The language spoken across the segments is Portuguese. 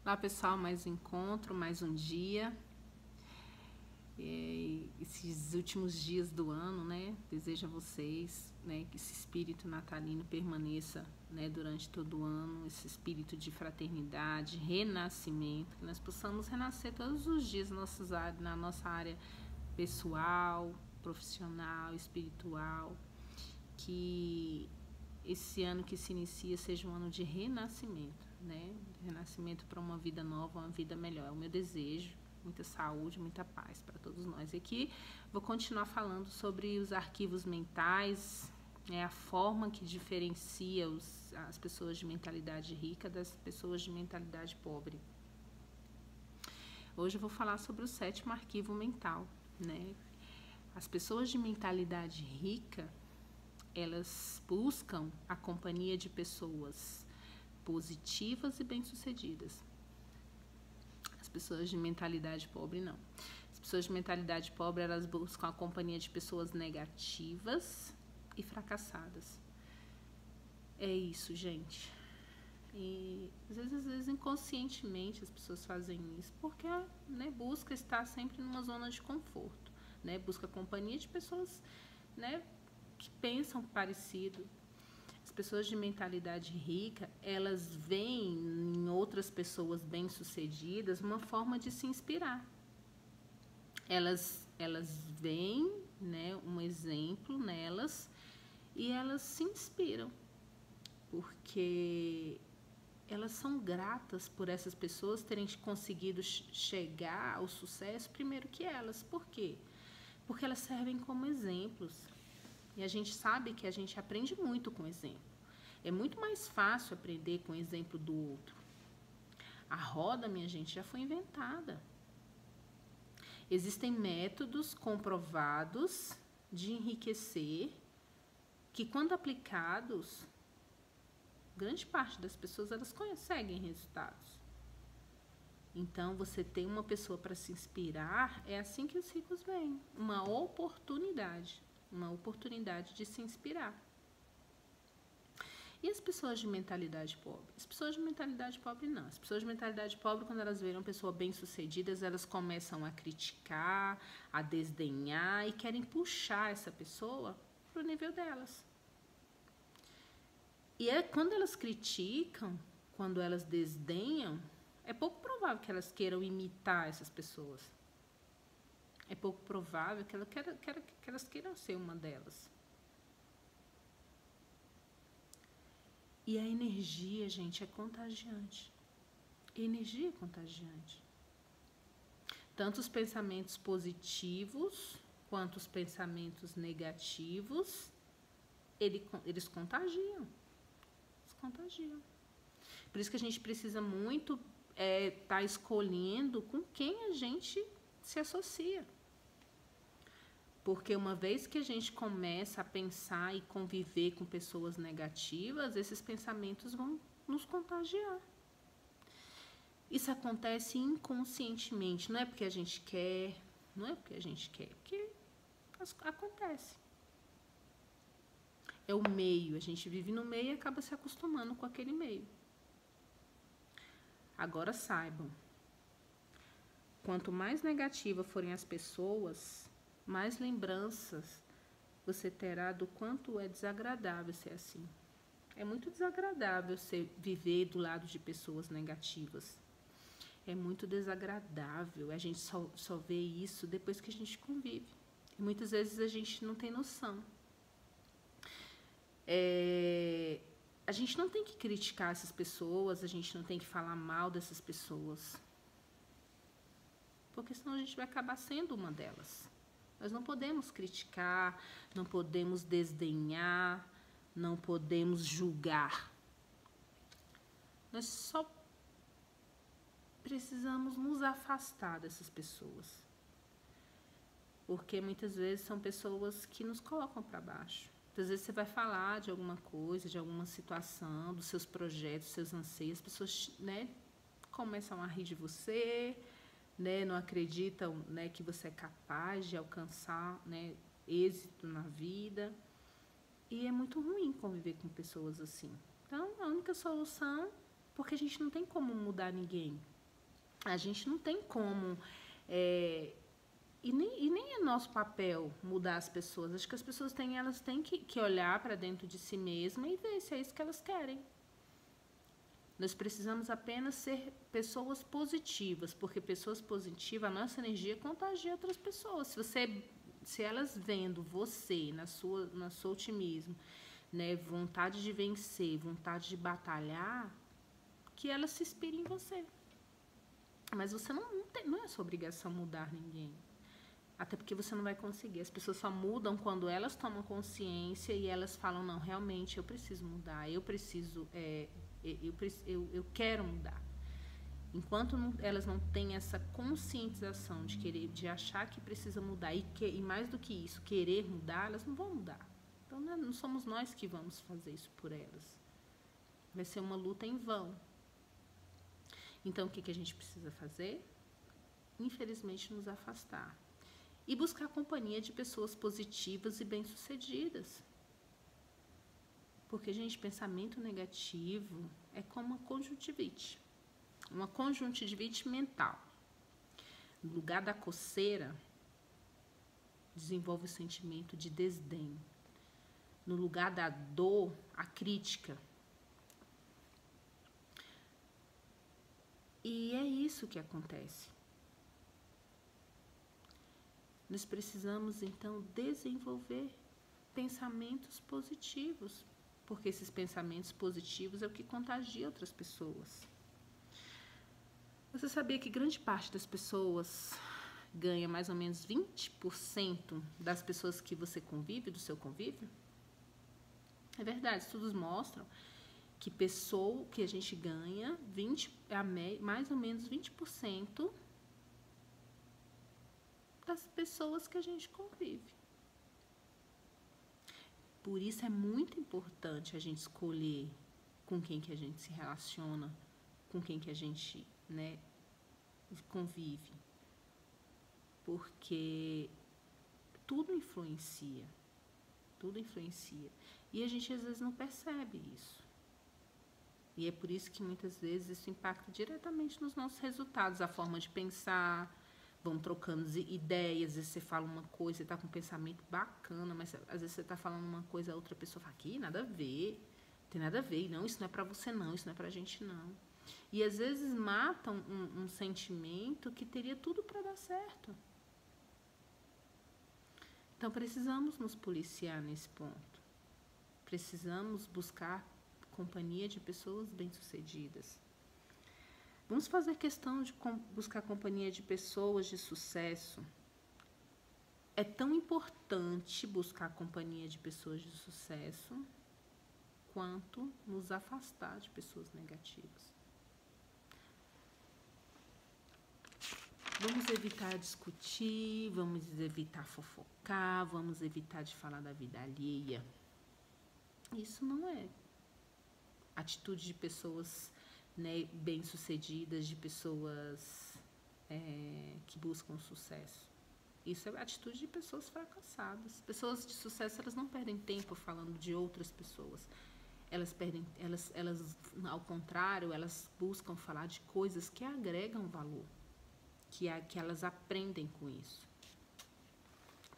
Olá pessoal, mais um encontro, mais um dia. Esses últimos dias do ano, né? Desejo a vocês, né, que esse espírito natalino permaneça, né, durante todo o ano, esse espírito de fraternidade, renascimento, que nós possamos renascer todos os dias na nossa área pessoal, profissional, espiritual, que esse ano que se inicia seja um ano de renascimento, né? Renascimento para uma vida nova, uma vida melhor. É o meu desejo. Muita saúde, muita paz para todos nós. Aqui vou continuar falando sobre os arquivos mentais, a forma que diferencia as pessoas de mentalidade rica das pessoas de mentalidade pobre. Hoje eu vou falar sobre o 7º arquivo mental, né? As pessoas de mentalidade rica, elas buscam a companhia de pessoas positivas e bem-sucedidas. As pessoas de mentalidade pobre, não. As pessoas de mentalidade pobre, elas buscam a companhia de pessoas negativas e fracassadas. É isso, gente. E às vezes inconscientemente as pessoas fazem isso, porque, né, busca estar sempre numa zona de conforto, né? Busca a companhia de pessoas, né, que pensam parecido. As pessoas de mentalidade rica, elas veem em outras pessoas bem-sucedidas uma forma de se inspirar. Elas veem, né, um exemplo nelas e elas se inspiram, porque elas são gratas por essas pessoas terem conseguido chegar ao sucesso primeiro que elas. Por quê? Porque elas servem como exemplos. E a gente sabe que a gente aprende muito com exemplo. É muito mais fácil aprender com o exemplo do outro. A roda, minha gente, já foi inventada. Existem métodos comprovados de enriquecer que, quando aplicados, grande parte das pessoas elas conseguem resultados. Então, você tem uma pessoa para se inspirar, é assim que os ricos veem. Uma oportunidade de se inspirar. E as pessoas de mentalidade pobre? As pessoas de mentalidade pobre não. As pessoas de mentalidade pobre, quando elas veem uma pessoa bem-sucedidas, elas começam a criticar, a desdenhar e querem puxar essa pessoa para o nível delas. E quando elas criticam, quando elas desdenham, é pouco provável que elas queiram imitar essas pessoas. É pouco provável que elas queiram ser uma delas. E a energia, gente, é contagiante. A energia é contagiante. Tanto os pensamentos positivos quanto os pensamentos negativos, eles contagiam. Eles contagiam. Por isso que a gente precisa muito tá escolhendo com quem a gente se associa. Porque uma vez que a gente começa a pensar e conviver com pessoas negativas, esses pensamentos vão nos contagiar. Isso acontece inconscientemente, não é porque a gente quer, porque acontece. É o meio, a gente vive no meio e acaba se acostumando com aquele meio. Agora saibam, quanto mais negativa forem as pessoas, mais lembranças você terá do quanto é desagradável ser assim. É muito desagradável viver do lado de pessoas negativas. É muito desagradável. A gente só vê isso depois que a gente convive. E muitas vezes a gente não tem noção. A gente não tem que criticar essas pessoas, a gente não tem que falar mal dessas pessoas. Porque senão a gente vai acabar sendo uma delas. Nós não podemos criticar, não podemos desdenhar, não podemos julgar. Nós só precisamos nos afastar dessas pessoas. Porque muitas vezes são pessoas que nos colocam para baixo. Muitas vezes você vai falar de alguma coisa, de alguma situação, dos seus projetos, dos seus anseios, as pessoas, né, começam a rir de você, né, não acreditam, né, que você é capaz de alcançar, né, êxito na vida. E é muito ruim conviver com pessoas assim. Então, a única solução Porque a gente não tem como mudar ninguém. A gente não tem como... E nem é nosso papel mudar as pessoas. Acho que as pessoas elas têm que olhar para dentro de si mesmas e ver se é isso que elas querem. Nós precisamos apenas ser pessoas positivas, porque pessoas positivas, a nossa energia contagia outras pessoas. Se elas vendo você no seu otimismo, né, vontade de vencer, vontade de batalhar, que elas se inspirem em você. Mas você não é sua obrigação mudar ninguém. Até porque você não vai conseguir. As pessoas só mudam quando elas tomam consciência e elas falam, não, realmente eu preciso mudar, eu quero mudar. Enquanto elas não têm essa conscientização de achar que precisa mudar e mais do que isso, querer mudar, elas não vão mudar. Então não somos nós que vamos fazer isso por elas. Vai ser uma luta em vão. Então o que a gente precisa fazer? Infelizmente nos afastar. E buscar a companhia de pessoas positivas e bem-sucedidas. Porque, gente, pensamento negativo é como uma conjuntivite. Uma conjuntivite mental. No lugar da coceira, desenvolve o sentimento de desdém. No lugar da dor, a crítica. E é isso que acontece. Nós precisamos, então, desenvolver pensamentos positivos, porque esses pensamentos positivos é o que contagia outras pessoas. Você sabia que grande parte das pessoas ganha mais ou menos 20% das pessoas que você convive, do seu convívio? É verdade, estudos mostram que a gente ganha mais ou menos 20% das pessoas que a gente convive. Por isso é muito importante a gente escolher com quem que a gente se relaciona, com quem que a gente, né, convive. Porque tudo influencia. Tudo influencia. E a gente às vezes não percebe isso. E é por isso que muitas vezes isso impacta diretamente nos nossos resultados, a forma de pensar. Vão trocando ideias, às vezes você fala uma coisa, você está com um pensamento bacana, mas às vezes você está falando uma coisa, a outra pessoa fala, aqui, nada a ver, tem nada a ver, não, isso não é para você não, isso não é para a gente não. E às vezes matam um sentimento que teria tudo para dar certo. Então precisamos nos policiar nesse ponto. Precisamos buscar companhia de pessoas bem-sucedidas. Vamos fazer questão de buscar companhia de pessoas de sucesso. É tão importante buscar a companhia de pessoas de sucesso quanto nos afastar de pessoas negativas. Vamos evitar discutir, vamos evitar fofocar, vamos evitar de falar da vida alheia. Isso não é atitude de pessoas, né, bem-sucedidas, de pessoas que buscam sucesso. Isso é atitude de pessoas fracassadas. Pessoas de sucesso, elas não perdem tempo falando de outras pessoas. Elas ao contrário, elas buscam falar de coisas que agregam valor, que elas aprendem com isso.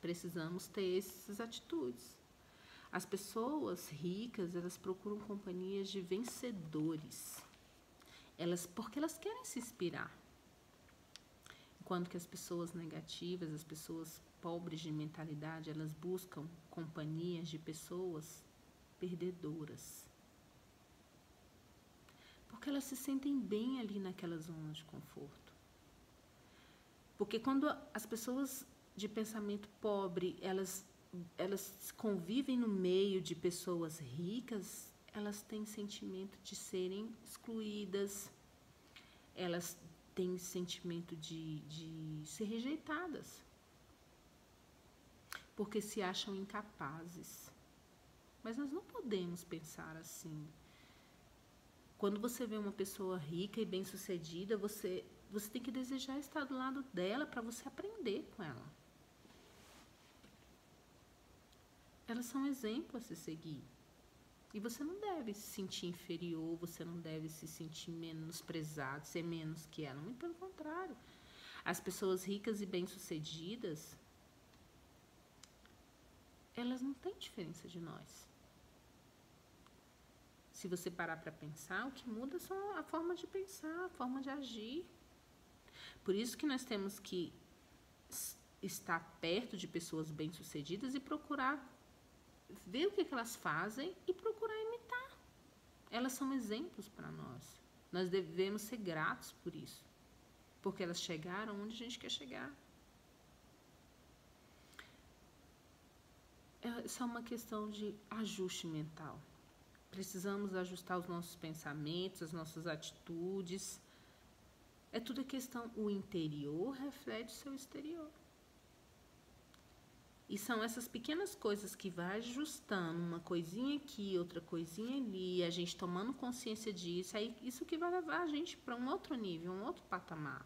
Precisamos ter essas atitudes. As pessoas ricas, elas procuram companhias de vencedores. Porque elas querem se inspirar. Enquanto que as pessoas negativas, as pessoas pobres de mentalidade, elas buscam companhias de pessoas perdedoras. Porque elas se sentem bem ali naquela zona de conforto. Porque quando as pessoas de pensamento pobre, elas convivem no meio de pessoas ricas, elas têm sentimento de serem excluídas, elas têm sentimento de ser rejeitadas, porque se acham incapazes. Mas nós não podemos pensar assim. Quando você vê uma pessoa rica e bem-sucedida, você tem que desejar estar do lado dela para você aprender com ela. Elas são exemplos a se seguir. E você não deve se sentir inferior, você não deve se sentir menosprezado, ser menos que ela. Muito pelo contrário. As pessoas ricas e bem-sucedidas, elas não têm diferença de nós. Se você parar para pensar, o que muda é só a forma de pensar, a forma de agir. Por isso que nós temos que estar perto de pessoas bem-sucedidas e procurar ver o que elas fazem e procurar imitar. Elas são exemplos para nós. Nós devemos ser gratos por isso, porque elas chegaram onde a gente quer chegar. Isso é uma questão de ajuste mental. Precisamos ajustar os nossos pensamentos, as nossas atitudes. É tudo questão, o interior reflete o seu exterior. E são essas pequenas coisas que vai ajustando, uma coisinha aqui, outra coisinha ali, a gente tomando consciência disso, aí isso que vai levar a gente para um outro nível, um outro patamar.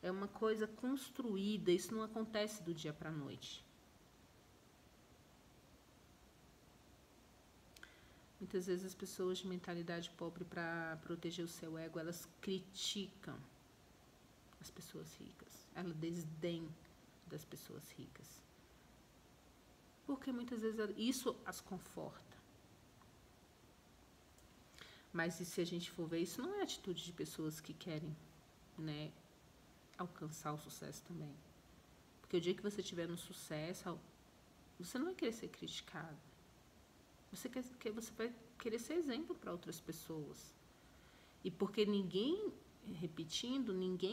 É uma coisa construída, isso não acontece do dia para a noite. Muitas vezes as pessoas de mentalidade pobre, para proteger o seu ego, elas criticam as pessoas ricas. Elas desdém das pessoas ricas. Porque muitas vezes isso as conforta. Mas e se a gente for ver, isso não é atitude de pessoas que querem, né, alcançar o sucesso também. Porque o dia que você tiver no sucesso, você não vai querer ser criticado. Você vai querer ser exemplo para outras pessoas. E porque ninguém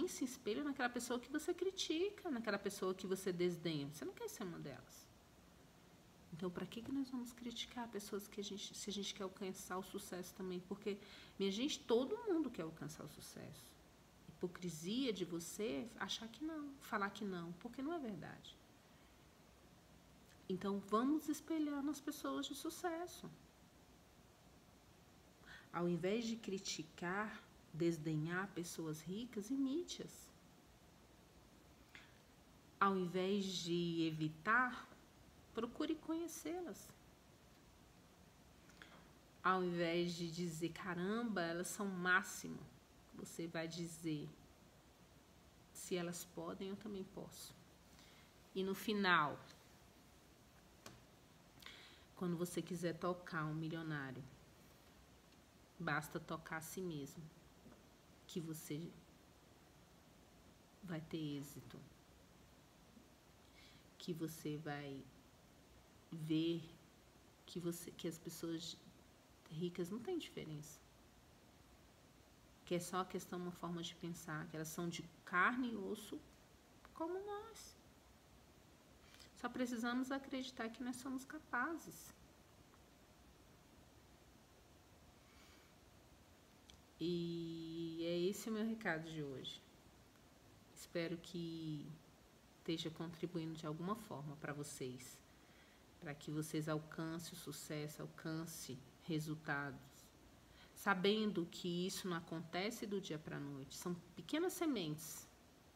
se espelha naquela pessoa que você critica, naquela pessoa que você desdenha. Você não quer ser uma delas. Então, para que nós vamos criticar pessoas se a gente quer alcançar o sucesso também? Porque, minha gente, todo mundo quer alcançar o sucesso. Hipocrisia de você achar que não, falar que não, porque não é verdade. Então, vamos espelhar nas pessoas de sucesso. Ao invés de criticar, desdenhar pessoas ricas, imite-as. Ao invés de evitar, procure conhecê-las. Ao invés de dizer, caramba, elas são o máximo, você vai dizer, se elas podem, eu também posso. E no final, quando você quiser tocar um milionário, basta tocar a si mesmo, que você vai ter êxito, que você vai ver que as pessoas ricas não têm diferença, que é só a questão, uma forma de pensar, que elas são de carne e osso como nós. Só precisamos acreditar que nós somos capazes. E é esse o meu recado de hoje. Espero que esteja contribuindo de alguma forma para vocês, para que vocês alcancem o sucesso, alcancem resultados, sabendo que isso não acontece do dia para a noite. São pequenas sementes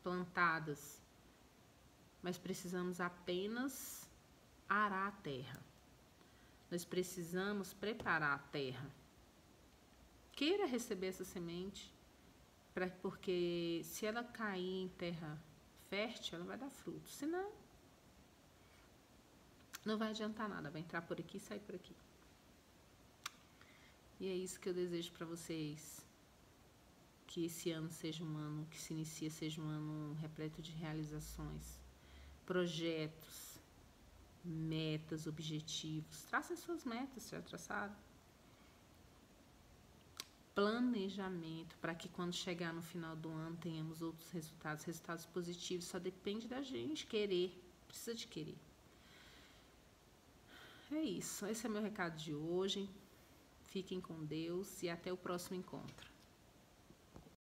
plantadas, mas precisamos apenas arar a terra. Nós precisamos preparar a terra. Queira receber essa semente, porque se ela cair em terra fértil, ela vai dar fruto. Senão, não vai adiantar nada, vai entrar por aqui e sair por aqui. E é isso que eu desejo para vocês. Que esse ano seja um ano que se inicia, seja um ano repleto de realizações, projetos, metas, objetivos. Traçem suas metas, já traçaram? Planejamento, para que quando chegar no final do ano tenhamos outros resultados positivos. Só depende da gente querer, precisa de querer. É isso, esse é meu recado de hoje. Fiquem com Deus e até o próximo encontro.